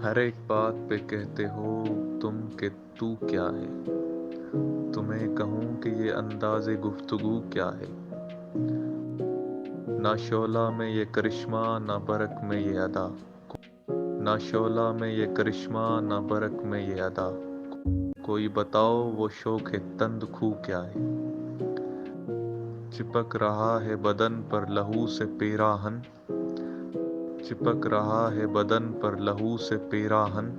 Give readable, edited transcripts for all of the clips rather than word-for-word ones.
ہر ایک بات پہ کہتے ہو تم کہ تو کیا ہے، تمہیں کہوں کہ یہ انداز گفتگو کیا ہے۔ نہ شعلہ میں یہ کرشمہ نہ برق میں یہ ادا، نہ شعلہ میں یہ کرشمہ نہ برق میں یہ ادا، کوئی بتاؤ وہ شوق تند خو کیا ہے۔ چپک رہا ہے بدن پر لہو سے پیراہن، چپک رہا ہے بدن پر لہو سے پیراہن،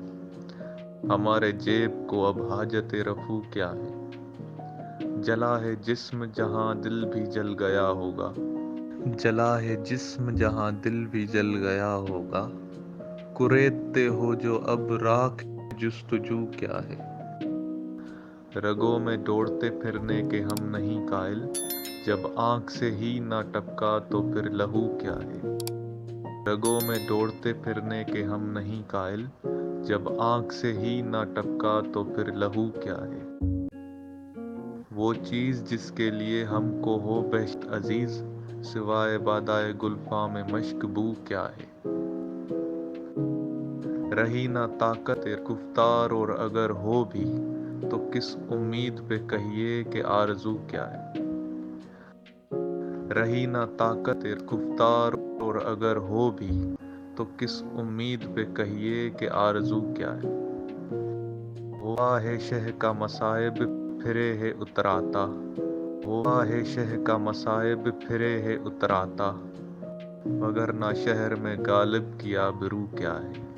ہمارے جیب کو اب حاجت رفو کیا ہے۔ جلا ہے جسم جہاں دل بھی جل گیا ہوگا، جلا ہے جسم جہاں دل بھی جل گیا ہوگا، کریدتے ہو جو اب راکھ جستجو کیا ہے۔ رگوں میں دوڑتے پھرنے کے ہم نہیں قائل، جب آنکھ سے ہی نہ ٹپکا تو پھر لہو کیا ہے۔ رگوں میں دوڑتے پھرنے کے ہم نہیں قائل، جب آنکھ سے ہی نہ ٹپکا تو پھر لہو کیا ہے۔ وہ چیز جس کے لیے ہم کو ہو بہشت عزیز، سوائے بادائے گلفام مشک بو کیا ہے۔ رہی نہ طاقت گفتار اور اگر ہو بھی تو کس امید پہ کہیے کہ آرزو کیا ہے۔ رہی نہ طاقت گفتار اور اگر ہو بھی تو کس امید پہ کہیے کہ آرزو کیا ہے۔ ہوا ہے شہ کا مصائب پھرے ہے اتراتا، ہوا ہے شہ کا مصائب پھرے ہے اتراتا، وگرنہ شہر میں غالب کی آبرو کیا ہے۔